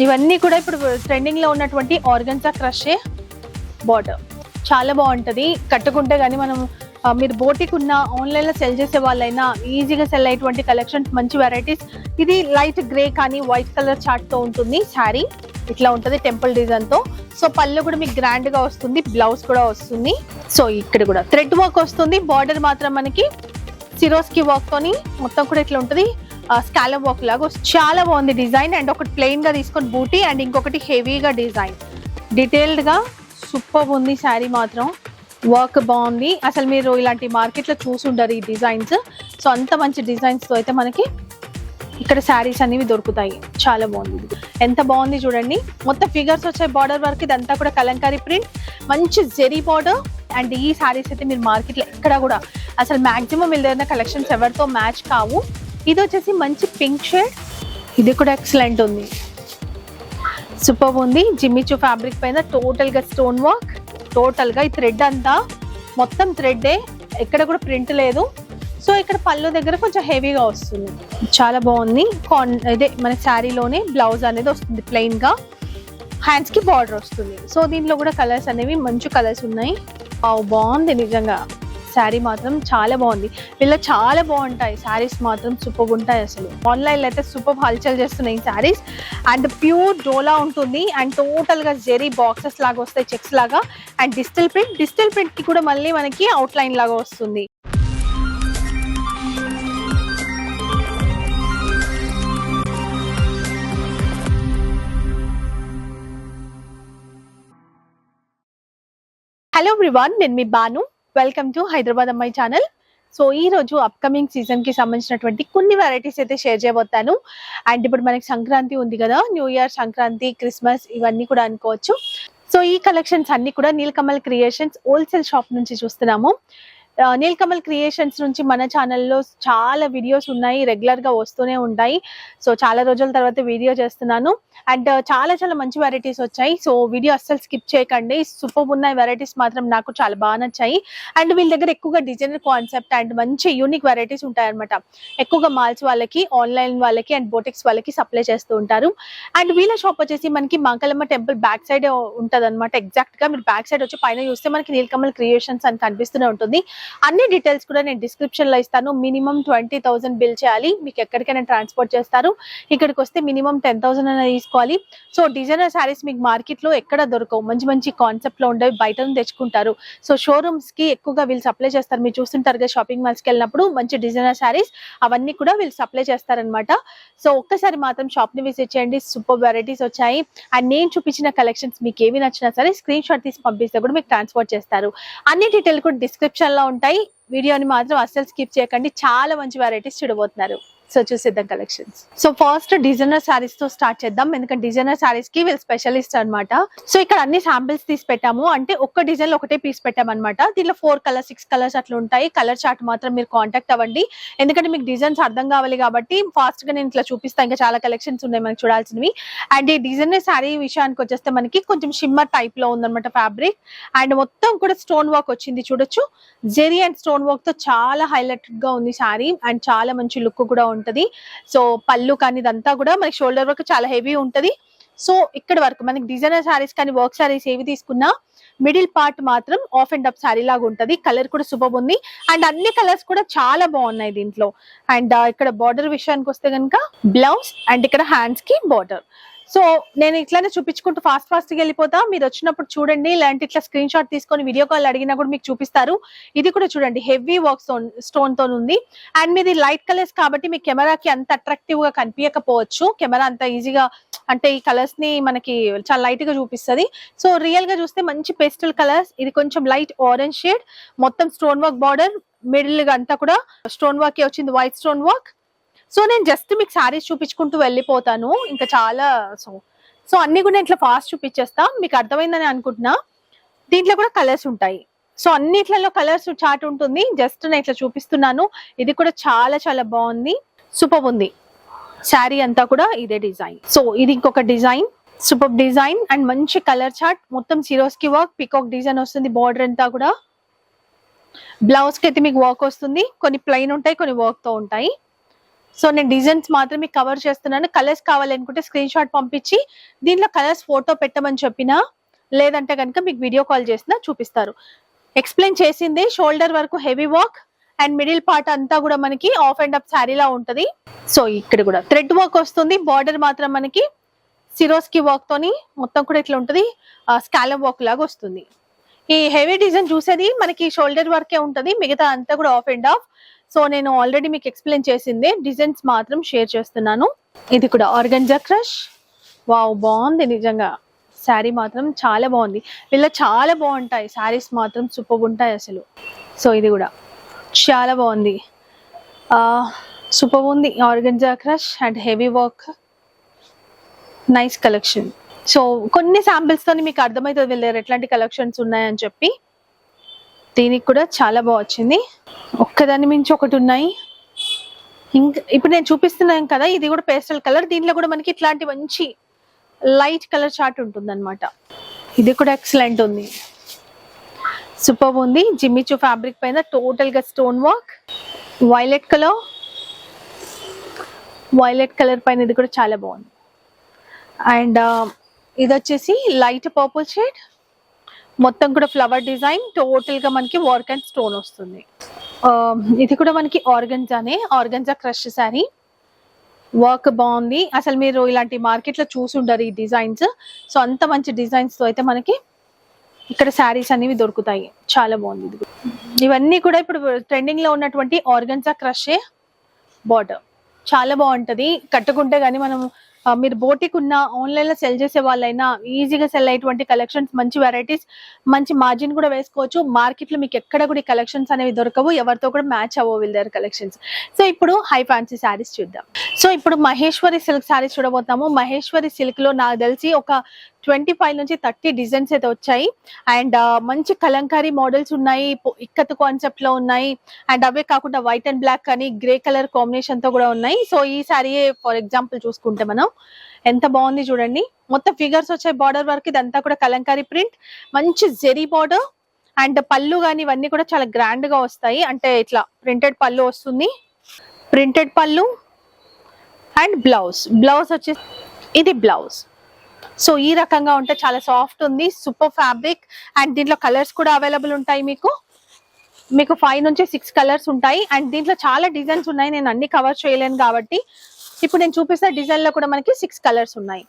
ఇవన్నీ కూడా ఇప్పుడు ట్రెండింగ్ లో ఉన్నటువంటి ఆర్గన్జా క్రషే బార్డర్. చాలా బాగుంటది కట్టుకుంటే గానీ. మనం మీరు బోటిక్ ఉన్న ఆన్లైన్ లో సెల్ చేసే వాళ్ళైనా ఈజీగా సెల్ అయ్యేటువంటి కలెక్షన్స్, మంచి వెరైటీస్. ఇది లైట్ గ్రే కానీ వైట్ కలర్ చార్ట్ తో ఉంటుంది శారీ. ఇట్లా ఉంటది టెంపుల్ డిజైన్ తో. సో పళ్ళు కూడా మీకు గ్రాండ్ గా వస్తుంది, బ్లౌజ్ కూడా వస్తుంది. సో ఇక్కడ కూడా థ్రెడ్ వర్క్ వస్తుంది. బార్డర్ మాత్రం మనకి సిరోస్కి వర్క్ తోని మొత్తం కూడా ఇట్లా ఉంటది. స్కాలప్ వర్క్ లాగా చాలా బాగుంది డిజైన్. అండ్ ఒకటి ప్లెయిన్ గా తీసుకొని బూటీ, అండ్ ఇంకొకటి హెవీగా డిజైన్. డీటెయిల్డ్ గా సూపర్ ఉంది శారీ మాత్రం. వర్క్ బాగుంది. అసలు మీరు ఇలాంటి మార్కెట్ లో చూసి ఉండరు ఈ డిజైన్స్. సో అంత మంచి డిజైన్స్ తో అయితే మనకి ఇక్కడ శారీస్ అనేవి దొరుకుతాయి. చాలా బాగుంది. ఎంత బాగుంది చూడండి. మొత్తం ఫిగర్స్ వచ్చాయి బార్డర్ వర్క్. ఇదంతా కూడా కలంకారీ ప్రింట్, మంచి జెరీ బార్డర్. అండ్ ఈ శారీస్ అయితే మీరు మార్కెట్ లో ఎక్కడ కూడా అసలు మాక్సిమం వీళ్ళ కలెక్షన్స్ ఎవరితో మ్యాచ్ కావు. ఇది వచ్చేసి మంచి పింక్ షేడ్. ఇది కూడా ఎక్సలెంట్ ఉంది, సూపర్ ఉంది. జిమ్మిచూ ఫ్యాబ్రిక్ పైన టోటల్ గా స్టోన్ వర్క్. టోటల్ గా ఈ థ్రెడ్ అంతా మొత్తం థ్రెడ్డే, ఎక్కడ కూడా ప్రింట్ లేదు. సో ఇక్కడ పళ్ళు దగ్గర కొంచెం హెవీగా వస్తుంది. చాలా బాగుంది. ఇదే మన శారీలోనే బ్లౌజ్ అనేది వస్తుంది ప్లెయిన్ గా. హ్యాండ్స్ కి బార్డర్ వస్తుంది. సో దీంట్లో కూడా కలర్స్ అనేవి మంచి కలర్స్ ఉన్నాయి. బాగుంది నిజంగా. శారీ మాత్రం చాలా బాగుంది. వీళ్ళ చాలా బాగుంటాయి శారీస్ మాత్రం, సూపర్ ఉంటాయి అసలు. ఆన్లైన్ లో అయితే సూపర్ హల్చల్ చేస్తున్నాయి ఈ శారీస్. అండ్ ప్యూర్ డోలా ఉంటుంది. అండ్ టోటల్ గా జెరీ బాక్సెస్ లాగా వస్తాయి, చెక్స్ లాగా. And digital print. Digital print కి కూడా మళ్ళీ మనకి అవుట్ లైన్ లాగా వస్తుంది. హలో ఎవ్రీవన్, నేను మీ బాను. వెల్కమ్ టు హైదరాబాద్ అమ్మాయి ఛానల్. సో ఈ రోజు అప్కమింగ్ సీజన్ కి సంబంధించినటువంటి కొన్ని వెరైటీస్ అయితే షేర్ చేయబోతాను. అండ్ ఇప్పుడు మనకి సంక్రాంతి ఉంది కదా, న్యూ ఇయర్, సంక్రాంతి, క్రిస్మస్ ఇవన్నీ కూడా అనుకోవచ్చు. సో ఈ కలెక్షన్స్ అన్ని కూడా నీలకమల్ క్రియేషన్స్ హోల్సేల్ షాప్ నుంచి చూస్తున్నాము. నీలకమల్ క్రియేషన్స్ నుంచి మన ఛానల్లో చాలా వీడియోస్ ఉన్నాయి, రెగ్యులర్ గా వస్తూనే ఉంటాయి. సో చాలా రోజుల తర్వాత వీడియో చేస్తున్నాను. అండ్ చాలా చాలా మంచి వెరైటీస్ వచ్చాయి. సో వీడియో అస్సలు స్కిప్ చేయకండి. సూపర్ ఉన్నాయి వెరైటీస్ మాత్రం, నాకు చాలా బాగా నచ్చాయి. అండ్ వీళ్ళ దగ్గర ఎక్కువగా డిజైనర్ కాన్సెప్ట్ అండ్ మంచి యూనిక్ వెరైటీస్ ఉంటాయి అనమాట. ఎక్కువగా మాల్స్ వాళ్ళకి, ఆన్లైన్ వాళ్ళకి అండ్ బోటిక్స్ వాళ్ళకి సప్లై చేస్తూ ఉంటారు. అండ్ వీళ్ళ షాప్ వచ్చేసి మనకి మాంకాలమ్మ టెంపుల్ బ్యాక్ సైడ్ ఉంటది అనమాట. ఎగ్జాక్ట్ గా మీరు బ్యాక్ సైడ్ వచ్చి పైన చూస్తే మనకి నీలకమల్ క్రియేషన్స్ అని కనిపిస్తూనే ఉంటుంది. అన్ని డీటెయిల్స్ కూడా నేను డిస్క్రిప్షన్ లో ఇస్తాను. మినిమం 20,000 బిల్ చేయాలి. మీకు ఎక్కడికైనా ట్రాన్స్పోర్ట్ చేస్తారు. ఇక్కడికి వస్తే మినిమం 10,000 అయినా తీసుకోవాలి. సో డిజైనర్ శారీస్ మీకు మార్కెట్ లో ఎక్కడ దొరకవు. మంచి మంచి కాన్సెప్ట్ లో ఉండేవి బయట తెచ్చుకుంటారు. సో షోరూమ్స్ కి ఎక్కువగా వీళ్ళు సప్లై చేస్తారు. మీరు చూస్తుంటారు కదా షాపింగ్ మాల్స్ కి వెళ్ళినప్పుడు మంచి డిజైనర్ శారీస్ అవన్నీ కూడా వీళ్ళు సప్లై చేస్తారనమాట. సో ఒక్కసారి మాత్రం షాప్ ని విజిట్ చేయండి. సూపర్ వెరైటీస్ వచ్చాయి. అండ్ నేను చూపించిన కలెక్షన్స్ మీకు ఏవి నచ్చినా సరే స్క్రీన్ షాట్ తీసి పంపిస్తే కూడా మీకు ట్రాన్స్పోర్ట్ చేస్తారు. అన్ని డీటెయిల్ కూడా డిస్క్రిప్షన్ లో ఉంటాయి. వీడియోని మాత్రం అస్సలు స్కిప్ చేయకండి. చాలా మంచి వెరైటీస్ చూడబోతున్నారు. సో చూసేద్దాం collections. So first designer saris తో స్టార్ట్ చేద్దాం. ఎందుకంటే డిజైనర్ శారీస్ కి వీళ్ళు స్పెషలిస్ట్ అనమాట. సో ఇక్కడ అన్ని శాంపిల్స్ తీసి పెట్టాము. అంటే ఒక్క డిజైన్ లో ఒకటే పీస్ పెట్టామన్నమాట. దీనిలో 4 కలర్స్ 6 కలర్స్ అట్లా ఉంటాయి. కలర్ చార్ట్ మాత్రం మీరు కాంటాక్ట్ అవ్వండి. ఎందుకంటే మీకు డిజైన్స్ అర్థం కావాలి కాబట్టి ఫాస్ట్ గా నేను ఇట్లా చూపిస్తాను. ఇంకా చాలా కలెక్షన్స్ ఉన్నాయి మనకి చూడాల్సినవి. అండ్ ఈ డిజైనర్ శారీ విషయానికి వచ్చేస్తే మనకి కొంచెం షిమ్మర్ టైప్ లో ఉందన్నమాట ఫ్యాబ్రిక్. అండ్ మొత్తం కూడా స్టోన్ వర్క్ వచ్చింది చూడొచ్చు. జెరీ అండ్ స్టోన్ వర్క్ తో చాలా హైలైటెడ్ గా ఉంది శారీ. అండ్ చాలా మంచి లుక్ కూడా ఉంటది. సో పళ్ళు కానీ ఇదంతా కూడా మనకి షోల్డర్ వర్క్ చాలా హెవీ ఉంటది. సో ఇక్కడ వరకు మనకి డిజైనర్ శారీస్ కానీ వర్క్ శారీస్ ఏవి తీసుకున్నా మిడిల్ పార్ట్ మాత్రం ఆఫ్ అండ్ అప్ శారీ లాగా ఉంటది. కలర్ కూడా సూపర్ ఉంది. అండ్ అన్ని కలర్స్ కూడా చాలా బాగున్నాయి దీంట్లో. అండ్ ఇక్కడ బార్డర్ విషయానికి వస్తే కనుక బ్లౌజ్ అండ్ ఇక్కడ హ్యాండ్స్ కి బార్డర్. సో నేను ఇట్లానే చూపించుకుంటూ ఫాస్ట్ గా వెళ్ళిపోతా. మీరు వచ్చినప్పుడు చూడండి. ఇలాంటి ఇట్లా స్క్రీన్ షాట్ తీసుకొని వీడియో కాల్ అడిగినా కూడా మీకు చూపిస్తారు. ఇది కూడా చూడండి హెవీ వర్క్ స్టోన్ తో ఉంది. అండ్ మీది లైట్ కలర్స్ కాబట్టి మీ కెమెరాకి అంత అట్రాక్టివ్ గా కనిపించకపోవచ్చు. కెమెరా అంత ఈజీగా అంటే ఈ కలర్స్ ని మనకి చాలా లైట్ గా చూపిస్తుంది. సో రియల్ గా చూస్తే మంచి పేస్టల్ కలర్స్. ఇది కొంచెం లైట్ ఆరెంజ్ షేడ్. మొత్తం స్టోన్ వర్క్ బార్డర్. మిడిల్ గా అంతా కూడా స్టోన్ వర్క్ వచ్చింది, వైట్ స్టోన్ వర్క్. సో నేను జస్ట్ మీకు శారీస్ చూపించుకుంటూ వెళ్ళిపోతాను. ఇంకా చాలా సో అన్ని కూడా ఇట్లా ఫాస్ట్ చూపించేస్తా. మీకు అర్థమైందని అనుకుంటున్నా. దీంట్లో కూడా కలర్స్ ఉంటాయి. సో అన్నిట్లలో కలర్స్ చార్ట్ ఉంటుంది. జస్ట్ నేను ఇట్లా చూపిస్తున్నాను. ఇది కూడా చాలా చాలా బాగుంది, సూపర్ ఉంది. శారీ అంతా కూడా ఇదే డిజైన్. సో ఇది ఇంకొక డిజైన్, సూపర్ డిజైన్. అండ్ మంచి కలర్ చార్ట్. మొత్తం సిరోస్కి వర్క్, పికాక్ డిజైన్ వస్తుంది. బార్డర్ అంతా కూడా బ్లౌజ్ కి అయితే మీకు వర్క్ వస్తుంది. కొన్ని ప్లెయిన్ ఉంటాయి, కొన్ని వర్క్ తో ఉంటాయి. సో నేను డిజైన్స్ మాత్రం మీకు కవర్ చేస్తున్నాను. కలర్స్ కావాలనుకుంటే స్క్రీన్ షాట్ పంపించి దీంట్లో కలర్స్ ఫోటో పెట్టమని చెప్పినా, లేదంటే కనుక మీకు వీడియో కాల్ చేసినా చూపిస్తారు. ఎక్స్ప్లెయిన్ చేసింది షోల్డర్ వరకు heavy work and middle part అంతా కూడా మనకి ఆఫ్ అండ్ అప్ శారీలా ఉంటది. సో ఇక్కడ కూడా థ్రెడ్ వర్క్ వస్తుంది. బార్డర్ మాత్రం మనకి సిరోస్కి వర్క్ తోని మొత్తం కూడా ఇట్లా ఉంటది, స్కాలప్ వర్క్ లాగా వస్తుంది. ఈ హెవీ డిజైన్ చూసేది మనకి షోల్డర్ వర్కే ఉంటది, మిగతా అంతా కూడా ఆఫ్ అండ్ ఆఫ్. సో నేను ఆల్రెడీ మీకు ఎక్స్ప్లెయిన్ చేసిందే, డిజైన్స్ మాత్రం షేర్ చేస్తున్నాను. ఇది కూడా ఆర్గంజా క్రష్. వావ్, బాగుంది నిజంగా. శారీ మాత్రం చాలా బాగుంది. వీళ్ళ చాలా బాగుంటాయి శారీస్, మాత్రం సూపర్ ఉంటాయి అసలు. సో ఇది కూడా చాలా బాగుంది, సూపర్ ఉంది. Organza crush and heavy work, nice collection. So కొన్ని శాంపిల్స్ తోని మీకు అర్థమవుతుంది వీళ్ళ ఎట్లాంటి కలెక్షన్స్ ఉన్నాయని చెప్పి. దీనికి కూడా చాలా బాగా వచ్చింది, ఒక్కదాని మించి ఒకటి ఉన్నాయి. ఇంకా ఇప్పుడు నేను చూపిస్తున్నాను కదా, ఇది కూడా పేస్టల్ కలర్. దీంట్లో కూడా మనకి ఇట్లాంటి మంచి లైట్ కలర్ చార్ట్ ఉంటుంది అనమాట. ఇది కూడా ఎక్సలెంట్ ఉంది, సూపర్ ఉంది. జిమ్మిచూ ఫ్యాబ్రిక్ పైన టోటల్ గా స్టోన్ వర్క్, వైలెట్ కలర్ పైన ఇది కూడా చాలా బాగుంది. అండ్ ఇది వచ్చేసి లైట్ పర్పుల్ షేడ్, మొత్తం కూడా ఫ్లవర్ డిజైన్, టోటల్ గా మనకి వర్క్ అండ్ స్టోన్ వస్తుంది. ఇది కూడా మనకి ఆర్గంజా క్రష్ శారీ. వర్క్ బాగుంది, అసలు మీరు ఇలాంటి మార్కెట్ లో చూసి ఉండరు ఈ డిజైన్స్. సో అంత మంచి డిజైన్స్ తో అయితే మనకి ఇక్కడ శారీస్ అనేవి దొరుకుతాయి. చాలా బాగుంది. ఇది ఇవన్నీ కూడా ఇప్పుడు ట్రెండింగ్ లో ఉన్నటువంటి ఆర్గంజా క్రషే బార్డర్. చాలా బాగుంటది కట్టుకుంటే గానీ. మనం మీరు బోటిక్ ఉన్న, ఆన్లైన్ లో సెల్ చేసే వాళ్ళైనా ఈజీగా సెల్ అయ్యేటువంటి కలెక్షన్స్, మంచి వెరైటీస్, మంచి మార్జిన్ కూడా వేసుకోవచ్చు. మార్కెట్ లో మీకు ఎక్కడ కూడా ఈ కలెక్షన్స్ అనేవి దొరకవు, ఎవరితో కూడా మ్యాచ్ అవ్వవు వీళ్ళ దగ్గర కలెక్షన్స్. సో ఇప్పుడు హై ఫ్యాన్సీ శారీస్ చూద్దాం. సో ఇప్పుడు మహేశ్వరి సిల్క్ శారీస్ చూడబోతాము. మహేశ్వరి సిల్క్ లో నాకు తెలిసి ఒక 25 నుంచి 30 డిజైన్స్ అయితే వచ్చాయి. అండ్ మంచి కలంకారీ మోడల్స్ ఉన్నాయి, ఇక్కత్ కాన్సెప్ట్ లో ఉన్నాయి. అండ్ అవే కాకుండా వైట్ అండ్ బ్లాక్ కానీ గ్రే కలర్ కాంబినేషన్ తో కూడా ఉన్నాయి. సో ఈ శారీ ఫర్ ఎగ్జాంపుల్ చూసుకుంటే మనం ఎంత బాగుంది చూడండి. మొత్తం ఫిగర్స్ వచ్చాయి బార్డర్ వరకు, ఇదంతా కూడా కలంకారీ ప్రింట్, మంచి జెరీ బార్డర్. అండ్ పళ్ళు కానీ ఇవన్నీ కూడా చాలా గ్రాండ్ గా వస్తాయి. అంటే ఇట్లా ప్రింటెడ్ పళ్ళు వస్తుంది, ప్రింటెడ్ పళ్ళు. అండ్ బ్లౌజ్ వచ్చేసి ఇది బ్లౌజ్. సో ఈ రకంగా ఉంటే చాలా సాఫ్ట్ ఉంది, సూపర్ ఫ్యాబ్రిక్. అండ్ దీంట్లో కలర్స్ కూడా అవైలబుల్ ఉంటాయి మీకు 5 నుంచి 6 కలర్స్ ఉంటాయి. అండ్ దీంట్లో చాలా డిజైన్స్ ఉన్నాయి, నేను అన్ని కవర్ చేయలేను కాబట్టి ఇప్పుడు నేను చూపిస్తే డిజైన్ లో కూడా మనకి 6 కలర్స్ ఉన్నాయి.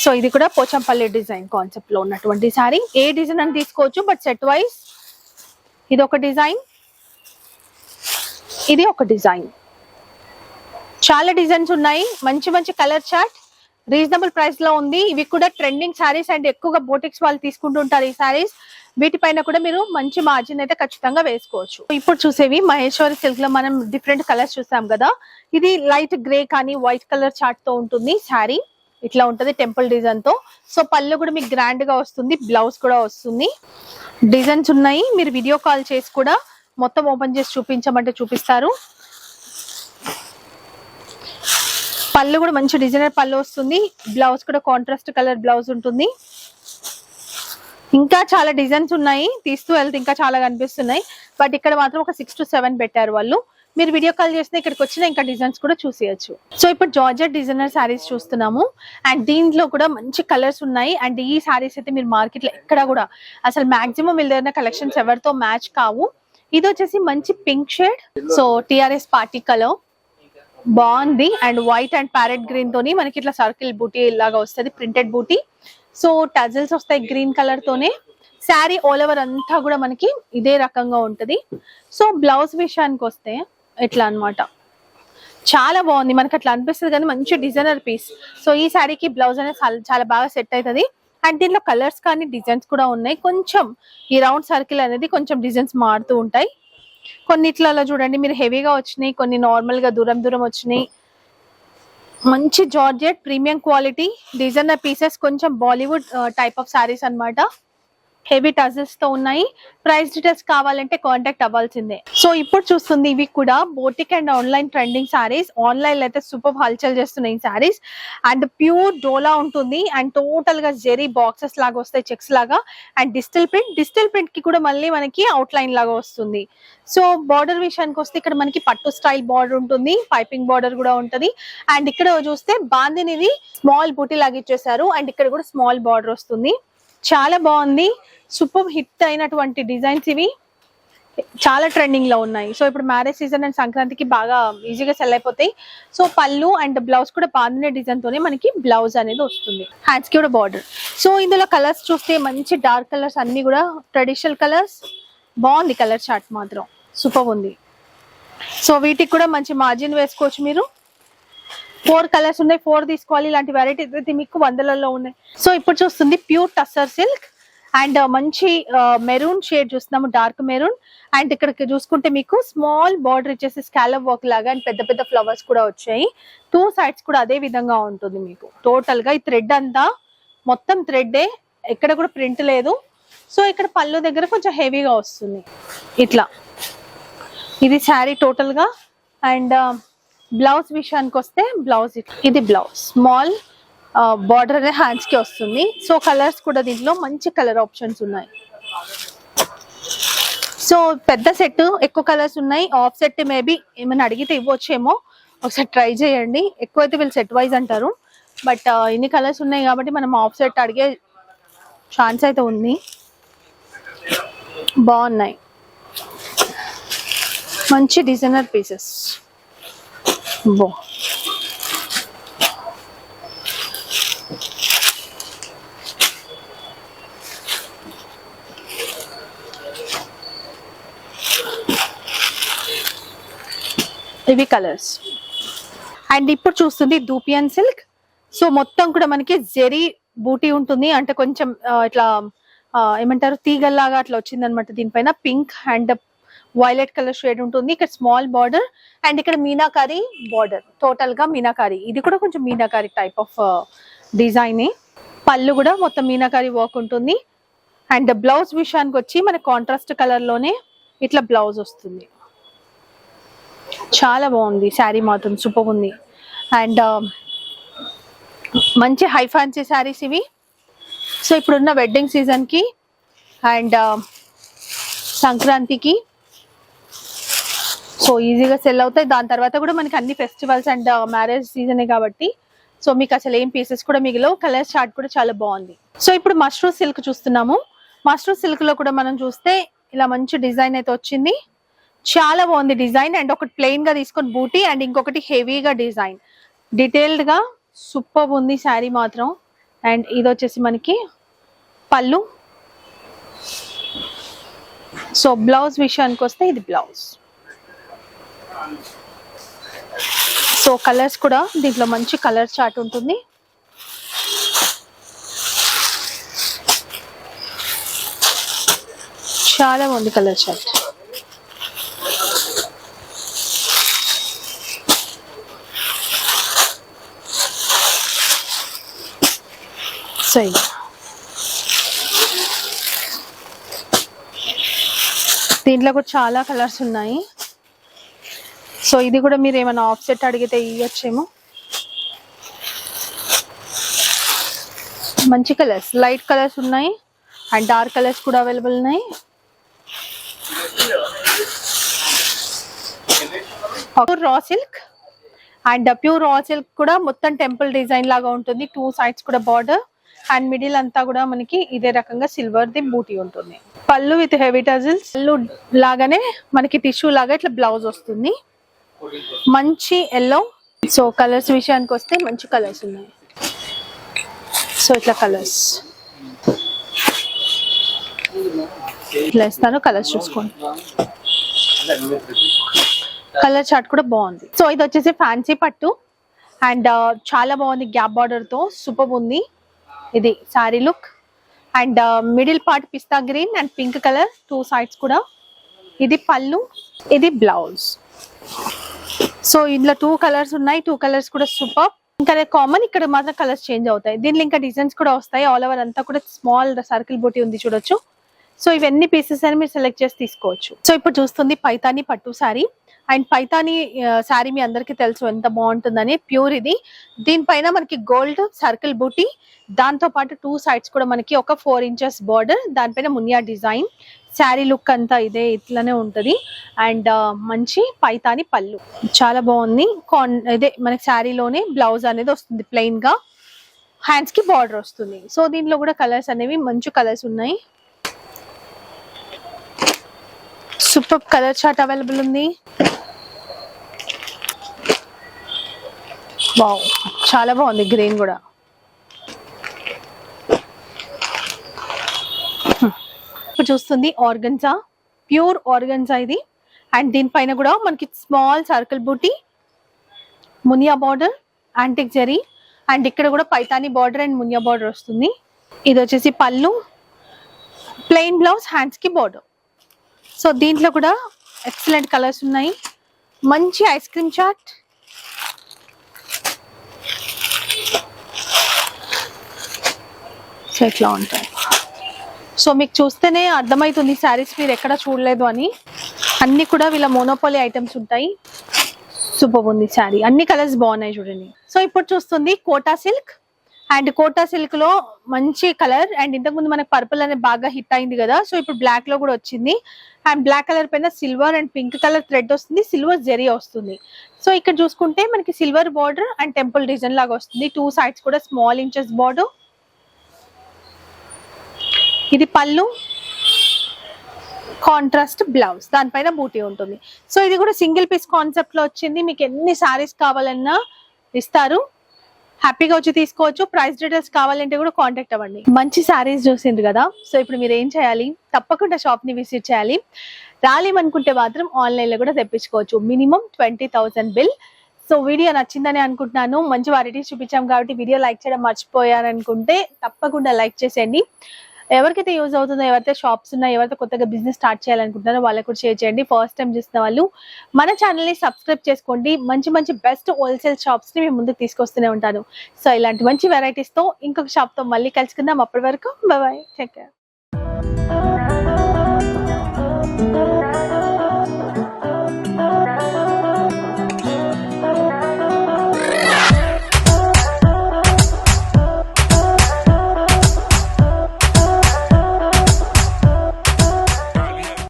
సో ఇది కూడా పోచంపల్లి డిజైన్ కాన్సెప్ట్ లో ఉన్నటువంటి సారీ. ఏ డిజైన్ అని తీసుకోవచ్చు, బట్ సెట్ వైజ్ ఇది ఒక డిజైన్, ఇది ఒక డిజైన్. చాలా డిజైన్స్ ఉన్నాయి, మంచి కలర్ చార్ట్, రీజనబుల్ ప్రైస్ లో ఉంది. ఇవి కూడా ట్రెండింగ్ శారీస్ అండ్ ఎక్కువగా బోటిక్స్ వాళ్ళు తీసుకుంటుంటారు ఈ శారీస్. వీటిపైన కూడా మీరు మంచి మార్జిన్ అయితే ఖచ్చితంగా వేసుకోవచ్చు. ఇప్పుడు చూసేవి మహేశ్వరి సిల్క్ లో మనం డిఫరెంట్ కలర్స్ చూసాం కదా. ఇది లైట్ గ్రే కానీ వైట్ కలర్ చార్ట్ తో ఉంటుంది శారీ. ఇట్లా ఉంటది టెంపుల్ డిజైన్ తో. సో పళ్ళు కూడా మీకు గ్రాండ్ గా వస్తుంది, బ్లౌజ్ కూడా వస్తుంది. డిజైన్స్ ఉన్నాయి, మీరు వీడియో కాల్ చేసి కూడా మొత్తం ఓపెన్ చేసి చూపించమంటే చూపిస్తారు. పళ్ళు కూడా మంచి డిజైనర్ పళ్ళు వస్తుంది, బ్లౌజ్ కూడా కాంట్రాస్ట్ కలర్ బ్లౌజ్ ఉంటుంది. ఇంకా చాలా డిజైన్స్ ఉన్నాయి, తీస్తూ వెళ్తే ఇంకా చాలా కనిపిస్తున్నాయి. బట్ ఇక్కడ మాత్రం ఒక 6 to 7 పెట్టారు వాళ్ళు. మీరు వీడియో కాల్ చేస్తే ఇక్కడికి వచ్చిన ఇంకా డిజైన్స్ కూడా చూసేయచ్చు. సో ఇప్పుడు జార్జెట్ డిజైనర్ శారీస్ చూస్తున్నాము. అండ్ దీంట్లో కూడా మంచి కలర్స్ ఉన్నాయి. అండ్ ఈ శారీస్ అయితే మీరు మార్కెట్ లో ఎక్కడ కూడా అసలు మాక్సిమం వీళ్ళ కలెక్షన్స్ ఎవరితో మ్యాచ్ కావు. ఇది వచ్చేసి మంచి pink shade, so TRS party colour బాగుంది. And white and parrot green తోని మనకి ఇట్లా సర్కిల్ బూటీ లాగా వస్తుంది, ప్రింటెడ్ బూటీ. సో టజల్స్ వస్తాయి గ్రీన్ కలర్ తోనే. శారీ ఆల్ ఓవర్ అంతా కూడా మనకి ఇదే రకంగా ఉంటది. సో బ్లౌజ్ విషయానికి వస్తే ఇట్లా అన్నమాట, చాలా బాగుంది. మనకి అట్లా అనిపిస్తుంది కానీ మంచి డిజైనర్ పీస్. సో ఈ శారీకి బ్లౌజ్ అనేది చాలా బాగా సెట్ అవుతుంది. అండ్ దీనిలో కలర్స్ కానీ డిజైన్స్ కూడా ఉన్నాయి. కొంచెం ఈ రౌండ్ సర్కిల్ అనేది కొంచెం డిజైన్స్ మారుతూ ఉంటాయి. కొన్నిట్లలో చూడండి మీరు హెవీగా వచ్చినాయి, కొన్ని నార్మల్ గా దూరం వచ్చినాయి. మంచి georgette premium quality designer pieces, కొంచెం బాలీవుడ్ టైప్ ఆఫ్ శారీస్ అన్నమాట. హెవీ టజల్స్ తో ఉన్నాయి. ప్రైస్ డీటెయిల్స్ కావాలంటే కాంటాక్ట్ అవ్వాల్సిందే. సో ఇప్పుడు చూస్తుంది ఇవి కూడా boutique and online trending saris. Online లో అయితే సూపర్ హల్చల్ చేస్తున్నాయి సారీస్. అండ్ ప్యూర్ డోలా ఉంటుంది అండ్ టోటల్ గా జెరీ బాక్సెస్ లాగా వస్తాయి, చెక్స్ లాగా. అండ్ డిజిటల్ ప్రింట్ కి కూడా మళ్ళీ మనకి అవుట్ లైన్ లాగా వస్తుంది. సో బార్డర్ విషయానికి వస్తే ఇక్కడ మనకి పట్టు స్టైల్ బార్డర్ ఉంటుంది, పైపింగ్ బార్డర్ కూడా ఉంటది. అండ్ ఇక్కడ చూస్తే బాందినిది స్మాల్ బూటీ లాగా ఇచ్చేసారు. అండ్ ఇక్కడ కూడా స్మాల్ బార్డర్ వస్తుంది. చాలా బాగుంది. సూపర్ హిట్ అయినటువంటి డిజైన్స్ ఇవి, చాలా ట్రెండింగ్ లో ఉన్నాయి. సో ఇప్పుడు మ్యారేజ్ సీజన్ అండ్ సంక్రాంతికి బాగా ఈజీగా సెల్ అయిపోతాయి. సో పళ్ళు అండ్ బ్లౌజ్ కూడా బాగుండే డిజైన్ తోనే మనకి బ్లౌజ్ అనేది వస్తుంది. హ్యాండ్స్ కి కూడా బార్డర్. సో ఇందులో కలర్స్ చూస్తే మంచి డార్క్ కలర్స్ అన్ని కూడా ట్రెడిషనల్ కలర్స్. బాగుంది కలర్ చార్ట్ మాత్రం సూపర్ ఉంది. సో వీటికి కూడా మంచి మార్జిన్ వేసుకోవచ్చు మీరు. 4 కలర్స్ ఉన్నాయి, 4 తీసుకోవాలి. ఇలాంటి వెరైటీ అయితే మీకు 100లలో ఉన్నాయి. సో ఇప్పుడు చూస్తుంది ప్యూర్ టస్సర్ సిల్క్ అండ్ మంచి మెరూన్ షేడ్ చూస్తున్నాము, డార్క్ మెరూన్. అండ్ ఇక్కడ చూసుకుంటే మీకు స్మాల్ బార్డర్ ఇచ్చేసి స్కాలప్ వర్క్ లాగా అండ్ పెద్ద పెద్ద ఫ్లవర్స్ కూడా వచ్చాయి. 2 సైడ్స్ కూడా అదే విధంగా ఉంటుంది మీకు. టోటల్ గా ఈ థ్రెడ్ అంతా మొత్తం థ్రెడ్డే, ఎక్కడ కూడా ప్రింట్ లేదు. సో ఇక్కడ పళ్ళు దగ్గర కొంచెం హెవీగా వస్తుంది ఇట్లా. ఇది శారీ టోటల్ గా. అండ్ బ్లౌజ్ విషయానికి వస్తే బ్లౌజ్ ఇది బ్లౌజ్ స్మాల్ బార్డర్ అనే హ్యాండ్స్ కి వస్తుంది. సో కలర్స్ కూడా దీంట్లో మంచి కలర్ ఆప్షన్స్ ఉన్నాయి. సో పెద్ద సెట్ ఎక్కువ కలర్స్ ఉన్నాయి. ఆఫ్ సెట్ మేబీ ఏమైనా అడిగితే ఇవ్వచ్చేమో, ఒకసారి ట్రై చేయండి. ఎక్కువైతే వీళ్ళు సెట్ వైజ్ అంటారు, బట్ ఇన్ని కలర్స్ ఉన్నాయి కాబట్టి మనం ఆఫ్ సెట్ అడిగే ఛాన్స్ అయితే ఉంది. బాగున్నాయి, మంచి డిజైనర్ పీసెస్. బో ఇవి కలర్స్. అండ్ ఇప్పుడు చూస్తుంది దూపియన్ సిల్క్. సో మొత్తం కూడా మనకి జెరీ బూటీ ఉంటుంది, అంటే కొంచెం ఇట్లా ఏమంటారు తీగల్లాగా అట్లా వచ్చింది అనమాట. దీనిపైన pink and violet colour shade ఉంటుంది. ఇక్కడ స్మాల్ బార్డర్ అండ్ ఇక్కడ మీనాకారి బార్డర్, టోటల్ గా మీనాకారి. ఇది కూడా కొంచెం మీనాకారి టైప్ ఆఫ్ డిజైన్. పళ్ళు కూడా మొత్తం మీనాకారి వర్క్ ఉంటుంది. అండ్ బ్లౌజ్ విషయానికి వచ్చి మన కాంట్రాస్ట్ కలర్ లోనే ఇట్లా బ్లౌజ్ వస్తుంది. చాలా బాగుంది శారీ మాత్రం సూపర్ ఉంది. అండ్ మంచి హై ఫ్యాన్సీ శారీస్ ఇవి. సో ఇప్పుడున్న వెడ్డింగ్ సీజన్ కి అండ్ సంక్రాంతికి సో ఈజీగా సెల్ అవుతాయి. దాని తర్వాత కూడా మనకి అన్ని ఫెస్టివల్స్ అండ్ మ్యారేజ్ సీజనే కాబట్టి సో మీకు అసలు ఏం పీసెస్ కూడా మిగిలిన. కలర్ చార్ట్ కూడా చాలా బాగుంది. సో ఇప్పుడు మష్రూమ్ సిల్క్ చూస్తున్నాము. మష్రూమ్ సిల్క్ లో కూడా మనం చూస్తే ఇలా మంచి డిజైన్ అయితే వచ్చింది. చాలా బాగుంది డిజైన్. అండ్ ఒకటి ప్లెయిన్ గా తీసుకొని బూటీ అండ్ ఇంకొకటి హెవీగా డిజైన్, డీటెయిల్డ్ గా సూపర్ ఉంది శారీ మాత్రం. అండ్ ఇది వచ్చేసి మనకి పళ్ళు. సో బ్లౌజ్ విషయానికి వస్తే ఇది బ్లౌజ్. సో కలర్స్ కూడా దీంట్లో మంచి కలర్ చార్ట్ ఉంటుంది. చాలా బాగుంది కలర్ చార్ట్. సరే దీంట్లో కూడా చాలా కలర్స్ ఉన్నాయి. సో ఇది కూడా మీరు ఏమైనా ఆఫ్ సెట్ అడిగితే ఇవ్వచ్చేమో. మంచి కలర్స్, లైట్ కలర్స్ ఉన్నాయి అండ్ డార్క్ కలర్స్ కూడా అవైలబుల్ ఉన్నాయి. Pure raw silk and pure raw silk కూడా మొత్తం టెంపుల్ డిజైన్ లాగా ఉంటుంది. 2 సైడ్స్ కూడా బార్డర్ అండ్ మిడిల్ అంతా కూడా మనకి ఇదే రకంగా సిల్వర్ ది బూటీ ఉంటుంది. పళ్ళు విత్ హెవీ టజిల్స్. పళ్ళు లాగానే మనకి టిష్యూ లాగా ఇట్లా బ్లౌజ్ వస్తుంది. మంచి ఎల్లో. సో కలర్స్ విషయానికి వస్తే మంచి కలర్స్ ఉన్నాయి. సో ఇట్లా కలర్స్ ఇట్లా ఇస్తాను, కలర్స్ చూసుకోండి. కలర్ చార్ట్ కూడా బాగుంది. సో ఇది వచ్చేసి ఫ్యాన్సీ పట్టు అండ్ చాలా బాగుంది, గ్యాప్ బార్డర్ తో సూపర్ ఉంది. ఇది sari look and middle part pista green and pink colour, 2 sides కూడా. ఇది పళ్ళు, ఇది బ్లౌజ్. సో ఇందులో 2 కలర్స్ ఉన్నాయి. 2 కలర్స్ కూడా సూపర్. ఇంకా కామన్, ఇక్కడ మాత్రం కలర్స్ చేంజ్ అవుతాయి. దీనిలో ఇంకా డిజైన్స్ కూడా వస్తాయి. ఆల్ ఓవర్ అంతా కూడా స్మాల్ సర్కిల్ బూటీ ఉంది చూడొచ్చు. సో ఇవన్నీ పీసెస్ అని మీరు సెలెక్ట్ చేసి తీసుకోవచ్చు. సో ఇప్పుడు చూస్తుంది పైతాని పట్టు శారీ. అండ్ పైతాని శారీ మీ అందరికీ తెలుసు ఎంత బాగుంటుందని. ప్యూర్ ఇది. దీనిపైన మనకి గోల్డ్ సర్కిల్ బూటీ, దాంతో పాటు 2 సైడ్స్ కూడా మనకి ఒక 4 ఇంచెస్ బార్డర్, దానిపైన మునియా డిజైన్. శారీ లుక్ అంతా ఇట్లానే ఉంటది. అండ్ మంచి పైతాని పళ్ళు చాలా బాగుంది. ఇదే మనకి శారీలోనే బ్లౌజ్ అనేది వస్తుంది ప్లెయిన్ గా, హ్యాండ్స్ కి బార్డర్ వస్తుంది. సో దీంట్లో కూడా కలర్స్ అనేవి మంచి కలర్స్ ఉన్నాయి. సూపర్ కలర్ చార్ట్ అవైలబుల్ ఉంది. వావ్, చాలా బాగుంది గ్రీన్ కూడా. ఇప్పుడు చూస్తుంది ఆర్గన్జా, ప్యూర్ ఆర్గన్జా ఇది. అండ్ దీనిపైన కూడా మనకి small circle buti, Muniya border, antique zari, and ఇక్కడ కూడా Paithani border and Muniya border వస్తుంది. ఇది వచ్చేసి పళ్ళు, ప్లెయిన్ బ్లౌజ్, హ్యాండ్స్ కి బార్డర్. సో దీంట్లో కూడా ఎక్సలెంట్ కలర్స్ ఉన్నాయి. మంచి ఐస్ క్రీమ్ చాట్, సో ఇట్లా ఉంటాయి. సో మీకు చూస్తేనే అర్థమవుతుంది శారీస్ మీరు ఎక్కడ చూడలేదు అని. అన్ని కూడా వీళ్ళ మోనోపోలీ ఐటమ్స్ ఉంటాయి. సూపర్ ఉంది శారీ, అన్ని కలర్స్ బాగున్నాయి చూడండి. సో ఇప్పుడు చూస్తుంది Kota silk. And Kota silk లో మంచి కలర్. అండ్ ఇంతకు ముందు మనకు పర్పుల్ అనేది బాగా హిట్ అయింది కదా, సో ఇప్పుడు బ్లాక్ లో కూడా వచ్చింది. అండ్ బ్లాక్ కలర్ పైన silver and pink colour thread వస్తుంది, సిల్వర్ జెరీ వస్తుంది. సో ఇక్కడ చూసుకుంటే మనకి silver border and temple design లాగా వస్తుంది. 2 సైడ్స్ కూడా స్మాల్ ఇంచెస్ బార్డర్. ఇది పళ్ళు, కాంట్రాస్ట్ బ్లౌజ్, దానిపైన బూటీ ఉంటుంది. సో ఇది కూడా సింగిల్ పీస్ కాన్సెప్ట్ లో వచ్చింది. మీకు ఎన్ని సారీస్ కావాలన్నా ఇస్తారు, హ్యాపీగా వచ్చి తీసుకోవచ్చు. ప్రైస్ డీటెయిల్స్ కావాలంటే కూడా కాంటాక్ట్ అవ్వండి. మంచి శారీస్ చూసిండ్రు కదా, సో ఇప్పుడు మీరు ఏం చేయాలి, తప్పకుండా షాప్ ని విజిట్ చేయాలి. రాలేమనుకుంటే మాత్రం ఆన్లైన్ లో కూడా తెప్పించుకోవచ్చు. Minimum 20,000 bill. సో వీడియో నచ్చిందని అనుకుంటున్నాను. మంచి వెరైటీస్ చూపించాం కాబట్టి వీడియో లైక్ చేయడం మర్చిపోయారనుకుంటే తప్పకుండా లైక్ చేసేయండి. ఎవరికైతే యూజ్ అవుతుందో, ఎవరైతే షాప్స్ ఉన్నాయో, ఎవరైతే కొత్తగా బిజినెస్ స్టార్ట్ చేయాలనుకుంటున్నారో వాళ్ళకు కూడా షేర్ చేయండి. ఫస్ట్ టైం చూసిన వాళ్ళు మన ఛానల్ ని సబ్స్క్రైబ్ చేసుకోండి. మంచి మంచి బెస్ట్ హోల్సేల్ షాప్స్ ని మేము ముందుకు తీసుకొస్తూనే ఉంటాను. సో ఇలాంటి మంచి వెరైటీస్ తో ఇంకొక షాప్ తో మళ్ళీ కలుసుకుందాం. అప్పటి వరకు బై బై, టేక్ కేర్.